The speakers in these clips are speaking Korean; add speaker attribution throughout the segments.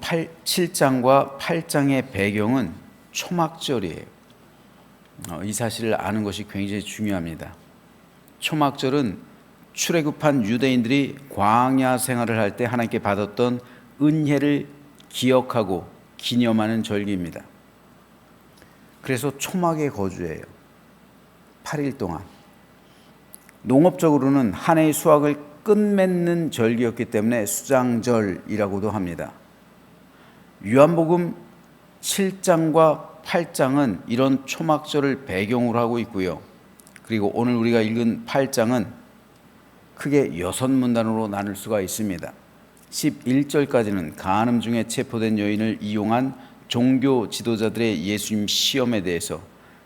Speaker 1: 7장과 8장의 배경은 초막절이에요. 이 사실을 아는 것이 굉장히 중요합니다. 초막절은 출애굽한 유대인들이 광야 생활을 할 때 하나님께 받았던 은혜를 기억하고 기념하는 절기입니다. 그래서 초막의 거주예요. 8일 동안. 농업적으로는 한 해의 수확을 끝맺는 절기였기 때문에 수장절이라고도 합니다. 요한복음 7장과 8장은 이런 초막절을 배경으로 하고 있고요. 그리고 오늘 우리가 읽은 8장은 크게 6문단으로 나눌 수가 있습니다. 11절까지는 간음 중에 체포된 여인을 이용한 종교 지도자들의 예수님 시험에 대해서,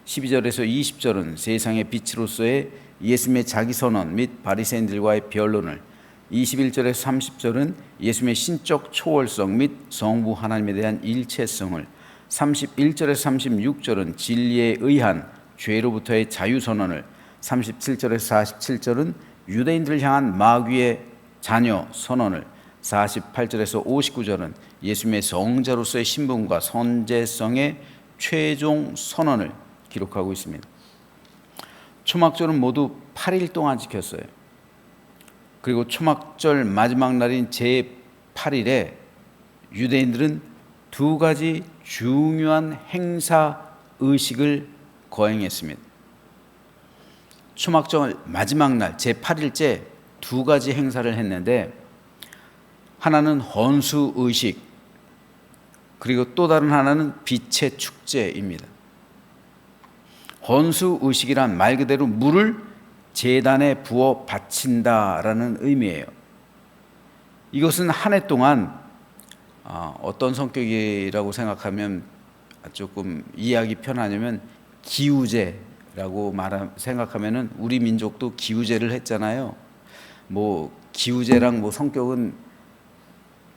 Speaker 1: 12절에서 20절은 세상의 빛으로서의 예수님의 자기선언 및 바리새인들과의 변론을, 21절에서 30절은 예수님의 신적 초월성 및 성부 하나님에 대한 일체성을, 31절에서 36절은 진리에 의한 죄로부터의 자유선언을, 37절에서 47절은 유대인들을 향한 마귀의 자녀 선언을, 48절에서 59절은 예수님의 성자로서의 신분과 선제성의 최종 선언을 기록하고 있습니다. 초막절은 모두 8일 동안 지켰어요. 그리고 초막절 마지막 날인 제8일에 유대인들은 두 가지 중요한 행사 의식을 거행했습니다. 초막절 마지막 날 제8일째 두 가지 행사를 했는데, 하나는 헌수 의식, 그리고 또 다른 하나는 빛의 축제입니다. 헌수 의식이란 말 그대로 물을 제단에 부어 바친다라는 의미예요. 이것은 한 해 동안 어떤 성격이라고 생각하면 조금 이해하기 편하냐면, 기우제라고 생각하면은 우리 민족도 기우제를 했잖아요. 기우제랑 성격은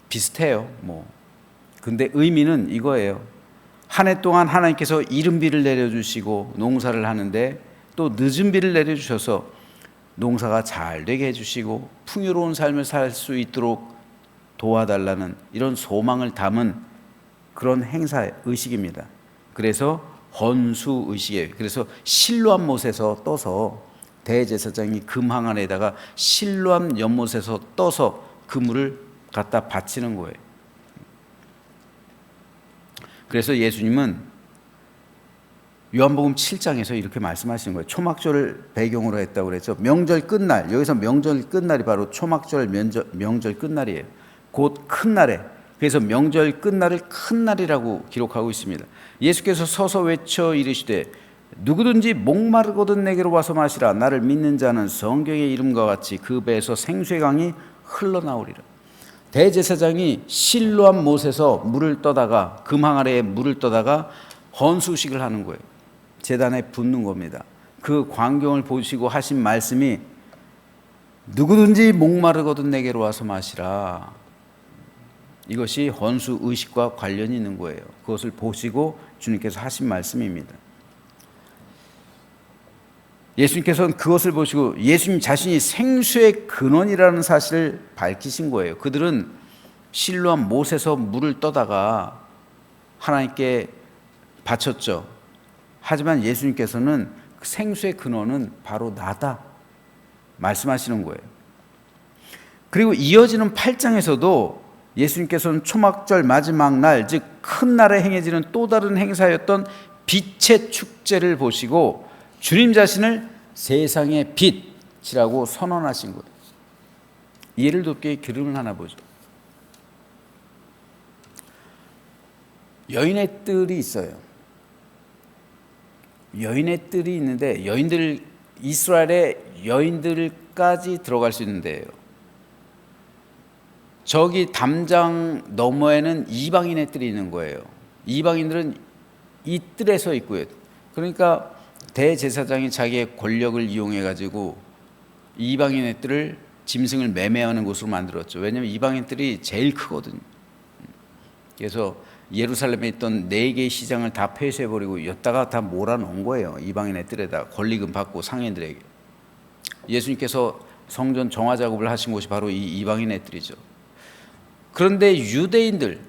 Speaker 1: 비슷해요. 근데 의미는 이거예요. 한 해 동안 하나님께서 이른 비를 내려주시고 농사를 하는데, 또 늦은 비를 내려주셔서 농사가 잘 되게 해주시고 풍요로운 삶을 살 수 있도록 도와달라는 이런 소망을 담은 그런 행사 의식입니다. 그래서 헌수 의식이에요. 그래서 실로암 못에서 떠서 대제사장이 금항 안에다가 실로암 연못에서 떠서 그 물을 갖다 바치는 거예요. 그래서 예수님은 요한복음 7장에서 이렇게 말씀하시는 거예요. 초막절을 배경으로 했다고 그랬죠. 명절 끝날, 여기서 명절 끝날이 바로 초막절 명절 끝날이에요. 곧 큰 날에, 그래서 명절 끝날을 큰 날이라고 기록하고 있습니다. 예수께서 서서 외쳐 이르시되 누구든지 목마르거든 내게로 와서 마시라. 나를 믿는 자는 성경의 이름과 같이 그 배에서 생수의 강이 흘러나오리라. 대제사장이 실로암 못에서 물을 떠다가, 금항 아래에 물을 떠다가 헌수식을 하는 거예요. 제단에 붓는 겁니다. 그 광경을 보시고 하신 말씀이 누구든지 목마르거든 내게로 와서 마시라. 이것이 헌수 의식과 관련이 있는 거예요. 그것을 보시고 주님께서 하신 말씀입니다. 예수님께서는 그것을 보시고 예수님 자신이 생수의 근원이라는 사실을 밝히신 거예요. 그들은 실로암 못에서 물을 떠다가 하나님께 바쳤죠. 하지만 예수님께서는 그 생수의 근원은 바로 나다 말씀하시는 거예요. 그리고 이어지는 8장에서도 예수님께서는 초막절 마지막 날, 즉 큰 날에 행해지는 또 다른 행사였던 빛의 축제를 보시고 주님 자신을 세상의 빛이라고 선언하신 거예요. 예를 돕게 그림을 하나 보죠. 여인의 뜰이 있어요. 여인의 뜰이 있는데 이스라엘의 여인들까지 들어갈 수 있는 데예요. 저기 담장 너머에는 이방인의 뜰이 있는 거예요. 이방인들은 이 뜰에 서 있고요. 그러니까 대제사장이 자기의 권력을 이용해 가지고 이방인의 뜰을 짐승을 매매하는 곳으로 만들었죠. 왜냐하면 이방인 뜰이 제일 크거든요. 그래서 예루살렘에 있던 4개의 시장을 다 폐쇄해버리고 여기다가 다 몰아놓은 거예요. 이방인의 뜰에다 권리금 받고 상인들에게. 예수님께서 성전 정화 작업을 하신 곳이 바로 이 이방인의 뜰이죠. 그런데 유대인들,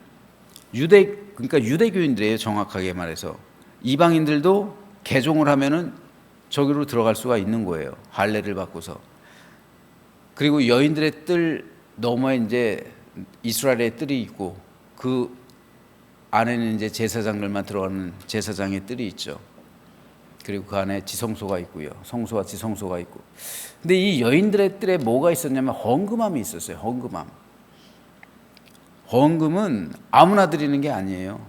Speaker 1: 그러니까 유대교인들이에요. 정확하게 말해서 이방인들도 개종을 하면은 저기로 들어갈 수가 있는 거예요. 할례를 받고서. 그리고 여인들의 뜰 너머에 이제 이스라엘의 뜰이 있고 그 안에는 이제 제사장들만 들어가는 제사장의 뜰이 있죠. 그리고 그 안에 지성소가 있고요. 성소와 지성소가 있고. 근데 이 여인들의 뜰에 뭐가 있었냐면 헌금함이 있었어요. 헌금함. 헌금은 아무나 드리는 게 아니에요.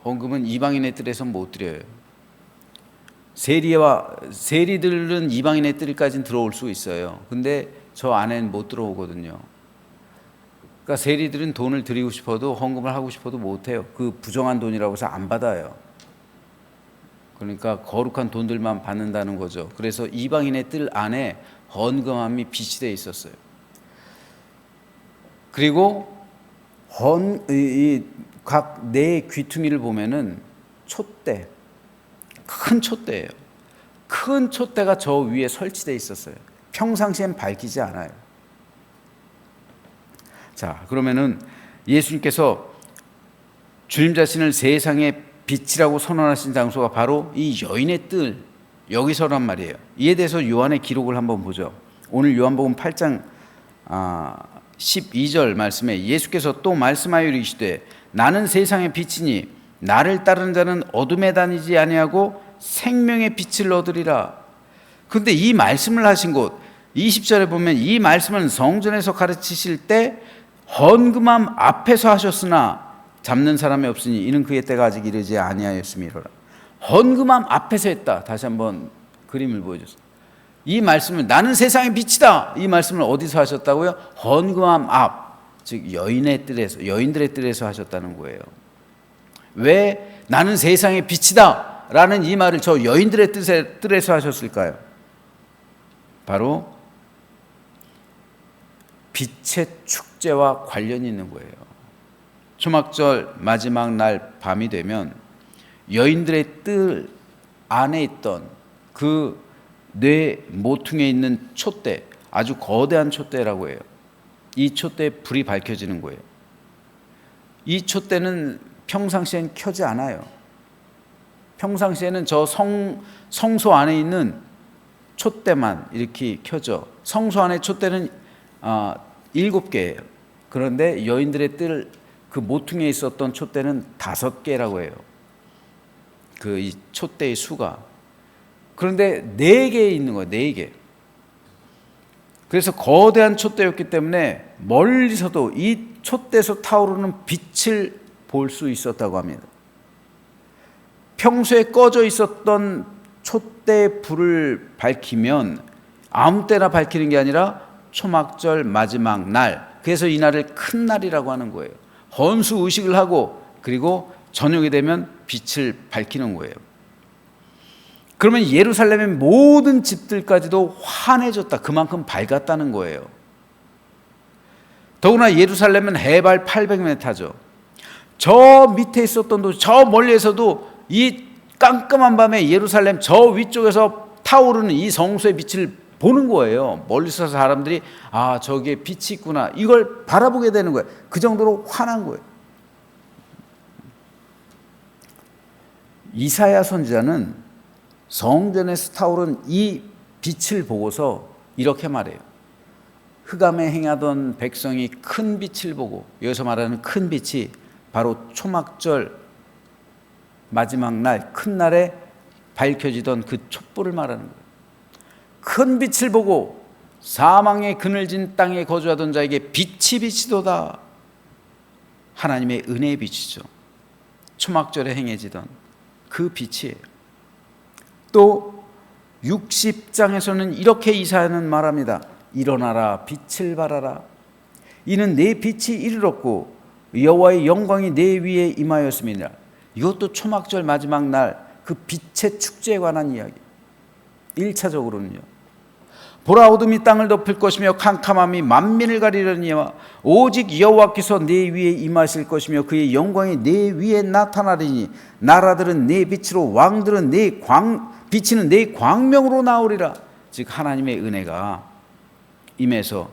Speaker 1: 헌금은 이방인의 뜰에서 못 드려요. 세리들은 이방인의 뜰까지는 들어올 수 있어요. 근데 저 안에는 못 들어오거든요. 그러니까 세리들은 돈을 드리고 싶어도 헌금을 하고 싶어도 못 해요. 그 부정한 돈이라고 해서 안 받아요. 그러니까 거룩한 돈들만 받는다는 거죠. 그래서 이방인의 뜰 안에 헌금함이 비치되어 있었어요. 그리고 각 네 귀퉁이를 보면은 촛대, 큰 촛대예요. 큰 촛대가 저 위에 설치되어 있었어요. 평상시엔 밝히지 않아요. 자, 그러면은 예수님께서 주님 자신을 세상의 빛이라고 선언하신 장소가 바로 이 여인의 뜰, 여기서란 말이에요. 이에 대해서 요한의 기록을 한번 보죠. 오늘 요한복음 8장 12절 말씀에 예수께서 또 말씀하여 이르시되 나는 세상의 빛이니 나를 따르는 자는 어둠에 다니지 아니하고 생명의 빛을 얻으리라. 그런데 이 말씀을 하신 곳 20절에 보면 이 말씀은 성전에서 가르치실 때 헌금함 앞에서 하셨으나 잡는 사람이 없으니 이는 그의 때가 아직 이르지 아니하였음이로라. 헌금함 앞에서 했다. 다시 한번 그림을 보여줬어요. 이 말씀을 나는 세상의 빛이다. 이 말씀을 어디서 하셨다고요? 헌금함 앞, 즉 여인들의 뜰에서 하셨다는 거예요. 왜 나는 세상의 빛이다 라는 이 말을 저 여인들의 뜰에서 하셨을까요? 바로 빛의 축제와 관련이 있는 거예요. 초막절 마지막 날 밤이 되면 여인들의 뜰 안에 있던 그 뇌 모퉁이에 있는 촛대, 아주 거대한 촛대라고 해요. 이 촛대에 불이 밝혀지는 거예요. 이 촛대는 평상시엔 켜지 않아요. 평상시에는 저 성소 안에 있는 촛대만 이렇게 켜져. 성소 안에 촛대는 7개예요. 그런데 여인들의 뜰 그 모퉁이에 있었던 촛대는 5개라고 해요. 그 이 촛대의 수가. 그런데 4개 있는 거예요. 4개. 그래서 거대한 촛대였기 때문에 멀리서도 이 촛대에서 타오르는 빛을 볼 수 있었다고 합니다. 평소에 꺼져 있었던 촛대의 불을 밝히면 아무 때나 밝히는 게 아니라 초막절 마지막 날, 그래서 이 날을 큰 날이라고 하는 거예요. 헌수 의식을 하고 그리고 저녁이 되면 빛을 밝히는 거예요. 그러면 예루살렘의 모든 집들까지도 환해졌다. 그만큼 밝았다는 거예요. 더구나 예루살렘은 해발 800m죠. 저 밑에 있었던 도시, 저 멀리에서도 이 깜깜한 밤에 예루살렘 저 위쪽에서 타오르는 이 성소의 빛을 보는 거예요. 멀리서 사람들이 아, 저기에 빛이 있구나, 이걸 바라보게 되는 거예요. 그 정도로 환한 거예요. 이사야 선지자는 성전에서 타오른 이 빛을 보고서 이렇게 말해요. 흑암에 행하던 백성이 큰 빛을 보고, 여기서 말하는 큰 빛이 바로 초막절 마지막 날, 큰 날에 밝혀지던 그 촛불을 말하는 거예요. 큰 빛을 보고 사망의 그늘진 땅에 거주하던 자에게 빛이 비치도다. 하나님의 은혜의 빛이죠. 초막절에 행해지던 그 빛이에요. 또 60장에서는 이렇게 이사야는 말합니다. 일어나라, 빛을 발하라. 이는 내 빛이 이르렀고 여호와의 영광이 내 위에 임하였음이니라. 이것도 초막절 마지막 날 그 빛의 축제에 관한 이야기. 1차적으로는요. 보라, 어둠이 땅을 덮을 것이며 캄캄함이 만민을 가리려니와 오직 여호와께서 내 위에 임하실 것이며 그의 영광이 내 위에 나타나리니 나라들은 내 빛으로, 왕들은 비치는 내 광명으로 나오리라. 즉 하나님의 은혜가 임해서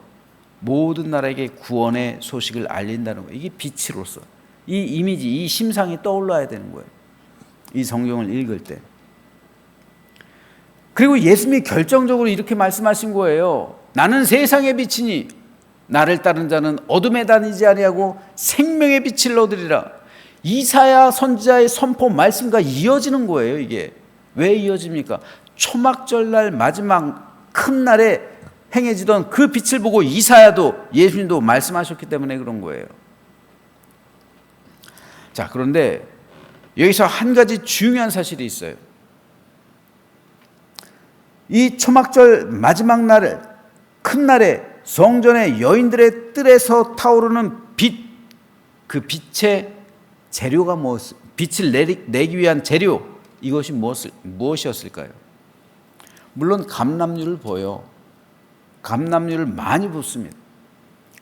Speaker 1: 모든 나라에게 구원의 소식을 알린다는 거예요. 이게 빛으로서 이 이미지, 이 심상이 떠올라야 되는 거예요. 이 성경을 읽을 때. 그리고 예수님이 결정적으로 이렇게 말씀하신 거예요. 나는 세상의 빛이니 나를 따른 자는 어둠에 다니지 아니하고 생명의 빛을 얻으리라. 이사야 선지자의 선포 말씀과 이어지는 거예요. 이게 왜 이어집니까? 초막절날 마지막 큰 날에 행해지던 그 빛을 보고 이사야도 예수님도 말씀하셨기 때문에 그런 거예요. 자, 그런데 여기서 한 가지 중요한 사실이 있어요. 이 초막절 마지막 날, 큰 날에 성전의 여인들의 뜰에서 타오르는 빛, 그 빛의 재료가 빛을 내기 위한 재료, 이것이 무엇이었을까요? 물론 감람유를 보여. 감람유를 많이 붓습니다.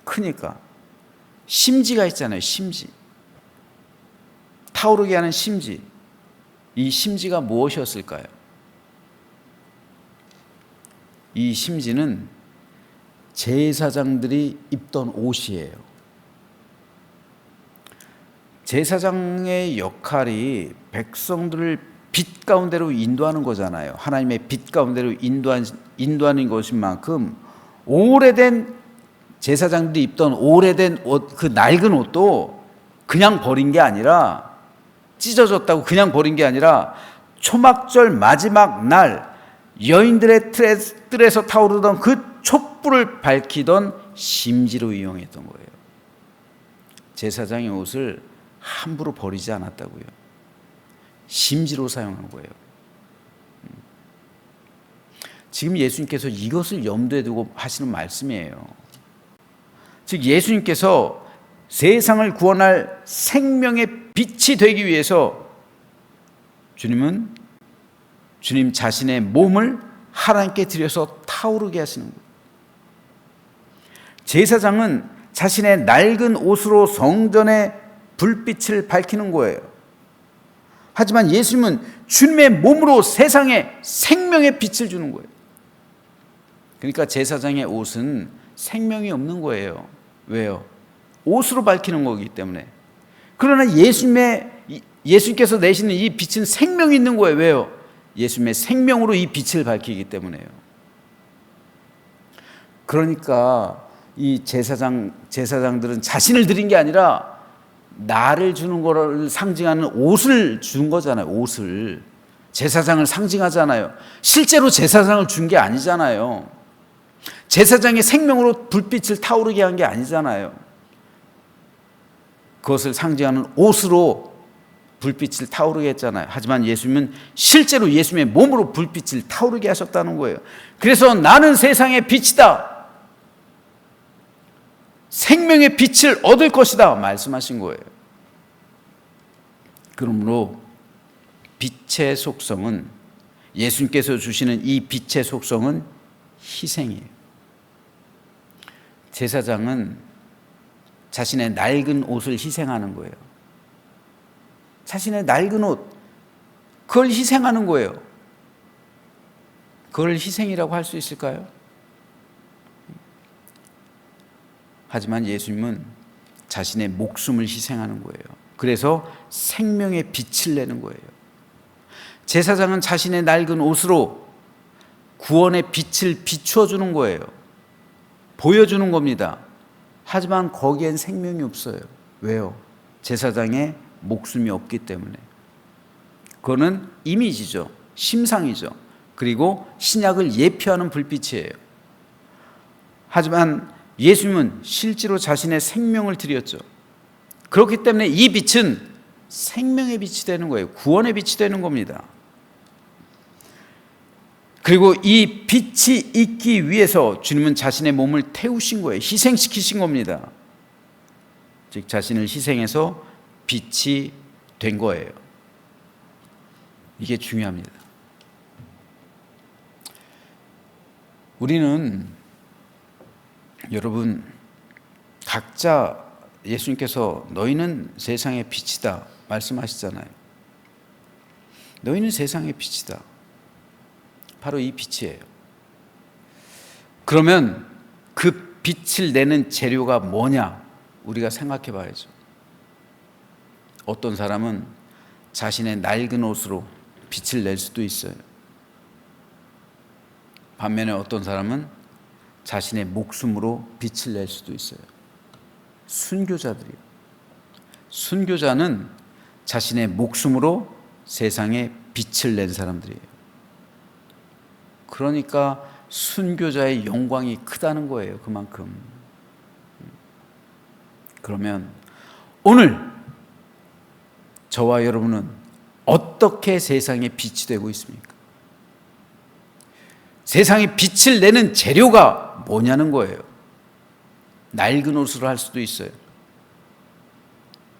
Speaker 1: 크니까. 심지가 있잖아요. 심지. 타오르게 하는 심지. 이 심지가 무엇이었을까요? 이 심지는 제사장들이 입던 옷이에요. 제사장의 역할이 백성들을 빛 가운데로 인도하는 거잖아요. 하나님의 빛 가운데로 인도하는 것인 만큼 오래된 제사장들이 입던 오래된 옷, 그 낡은 옷도 그냥 버린 게 아니라 찢어졌다고 그냥 버린 게 아니라 초막절 마지막 날 여인들의 뜰에서 타오르던 그 촛불을 밝히던 심지로 이용했던 거예요. 제사장의 옷을 함부로 버리지 않았다고요. 심지로 사용한 거예요. 지금 예수님께서 이것을 염두에 두고 하시는 말씀이에요. 즉 예수님께서 세상을 구원할 생명의 빛이 되기 위해서 주님은 주님 자신의 몸을 하나님께 드려서 타오르게 하시는 거예요. 제사장은 자신의 낡은 옷으로 성전의 불빛을 밝히는 거예요. 하지만 예수님은 주님의 몸으로 세상에 생명의 빛을 주는 거예요. 그러니까 제사장의 옷은 생명이 없는 거예요. 왜요? 옷으로 밝히는 거기 때문에. 그러나 예수님께서 내시는 이 빛은 생명이 있는 거예요. 왜요? 예수님의 생명으로 이 빛을 밝히기 때문에요. 그러니까 이 제사장들은 자신을 드린 게 아니라 나를 주는 거를 상징하는 옷을 준 거잖아요. 옷을. 제사장을 상징하잖아요. 실제로 제사장을 준 게 아니잖아요. 제사장의 생명으로 불빛을 타오르게 한 게 아니잖아요. 그것을 상징하는 옷으로 불빛을 타오르게 했잖아요. 하지만 예수님은 실제로 예수님의 몸으로 불빛을 타오르게 하셨다는 거예요. 그래서 나는 세상의 빛이다. 생명의 빛을 얻을 것이다 말씀하신 거예요. 그러므로 빛의 속성은, 예수님께서 주시는 이 빛의 속성은 희생이에요. 제사장은 자신의 낡은 옷을 희생하는 거예요. 자신의 낡은 옷, 그걸 희생하는 거예요. 그걸 희생이라고 할 수 있을까요? 하지만 예수님은 자신의 목숨을 희생하는 거예요. 그래서 생명의 빛을 내는 거예요. 제사장은 자신의 낡은 옷으로 구원의 빛을 비추어 주는 거예요. 보여주는 겁니다. 하지만 거기엔 생명이 없어요. 왜요? 제사장의 목숨이 없기 때문에. 그거는 이미지죠. 심상이죠. 그리고 신약을 예표하는 불빛이에요. 하지만 예수님은 실제로 자신의 생명을 드렸죠. 그렇기 때문에 이 빛은 생명의 빛이 되는 거예요. 구원의 빛이 되는 겁니다. 그리고 이 빛이 있기 위해서 주님은 자신의 몸을 태우신 거예요. 희생시키신 겁니다. 즉 자신을 희생해서 빛이 된 거예요. 이게 중요합니다. 우리는 여러분 각자 예수님께서 너희는 세상의 빛이다 말씀하시잖아요. 너희는 세상의 빛이다. 바로 이 빛이에요. 그러면 그 빛을 내는 재료가 뭐냐? 우리가 생각해 봐야죠. 어떤 사람은 자신의 낡은 옷으로 빛을 낼 수도 있어요. 반면에 어떤 사람은 자신의 목숨으로 빛을 낼 수도 있어요. 순교자들이요. 순교자는 자신의 목숨으로 세상에 빛을 낸 사람들이에요. 그러니까 순교자의 영광이 크다는 거예요. 그만큼. 그러면 오늘 저와 여러분은 어떻게 세상에 빛이 되고 있습니까? 세상에 빛을 내는 재료가 뭐냐는 거예요. 낡은 옷으로 할 수도 있어요.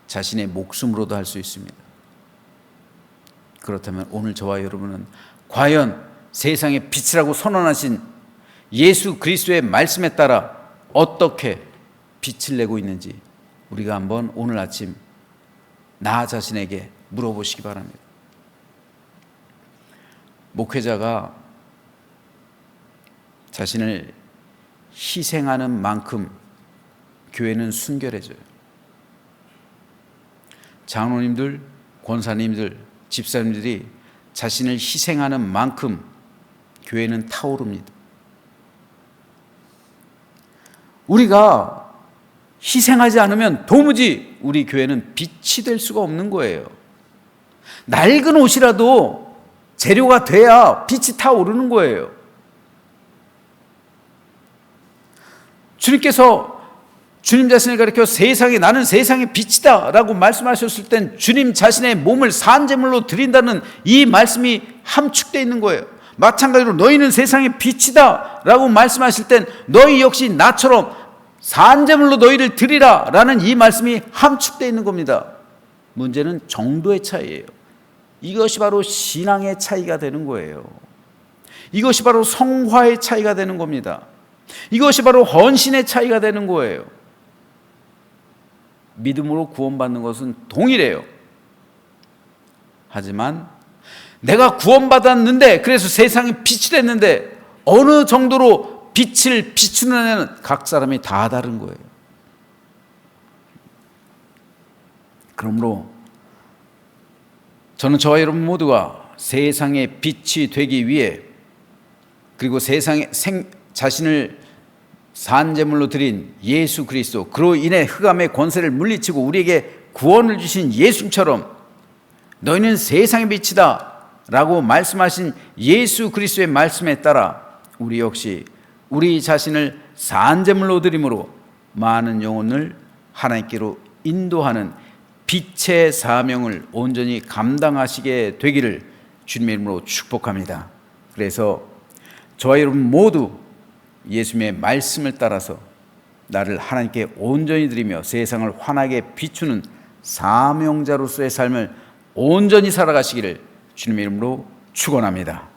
Speaker 1: 자신의 목숨으로도 할 수 있습니다. 그렇다면 오늘 저와 여러분은 과연 세상의 빛이라고 선언하신 예수 그리스도의 말씀에 따라 어떻게 빛을 내고 있는지 우리가 한번 오늘 아침 나 자신에게 물어보시기 바랍니다. 목회자가 자신을 희생하는 만큼 교회는 순결해져요. 장로님들, 권사님들, 집사님들이 자신을 희생하는 만큼 교회는 타오릅니다. 우리가 희생하지 않으면 도무지 우리 교회는 빛이 될 수가 없는 거예요. 낡은 옷이라도 재료가 돼야 빛이 타오르는 거예요. 주님께서 주님 자신을 가리켜 세상에 나는 세상의 빛이다 라고 말씀하셨을 땐 주님 자신의 몸을 산제물로 드린다는 이 말씀이 함축되어 있는 거예요. 마찬가지로 너희는 세상의 빛이다 라고 말씀하실 땐 너희 역시 나처럼 산제물로 너희를 드리라 라는 이 말씀이 함축되어 있는 겁니다. 문제는 정도의 차이예요. 이것이 바로 신앙의 차이가 되는 거예요. 이것이 바로 성화의 차이가 되는 겁니다. 이것이 바로 헌신의 차이가 되는 거예요. 믿음으로 구원받는 것은 동일해요. 하지만 내가 구원받았는데 그래서 세상에 빛이 됐는데 어느 정도로 빛을 비추는 애는 각 사람이 다 다른 거예요. 그러므로 저는 저와 여러분 모두가 세상의 빛이 되기 위해 그리고 세상에 자신을 산제물로 드린 예수 그리스도 그로 인해 흑암의 권세를 물리치고 우리에게 구원을 주신 예수님처럼 너희는 세상의 빛이다 라고 말씀하신 예수 그리스도의 말씀에 따라 우리 역시 우리 자신을 산제물로 드림으로 많은 영혼을 하나님께로 인도하는 빛의 사명을 온전히 감당하시게 되기를 주님의 이름으로 축복합니다. 그래서 저와 여러분 모두 예수님의 말씀을 따라서 나를 하나님께 온전히 드리며 세상을 환하게 비추는 사명자로서의 삶을 온전히 살아가시기를 주님의 이름으로 축원합니다.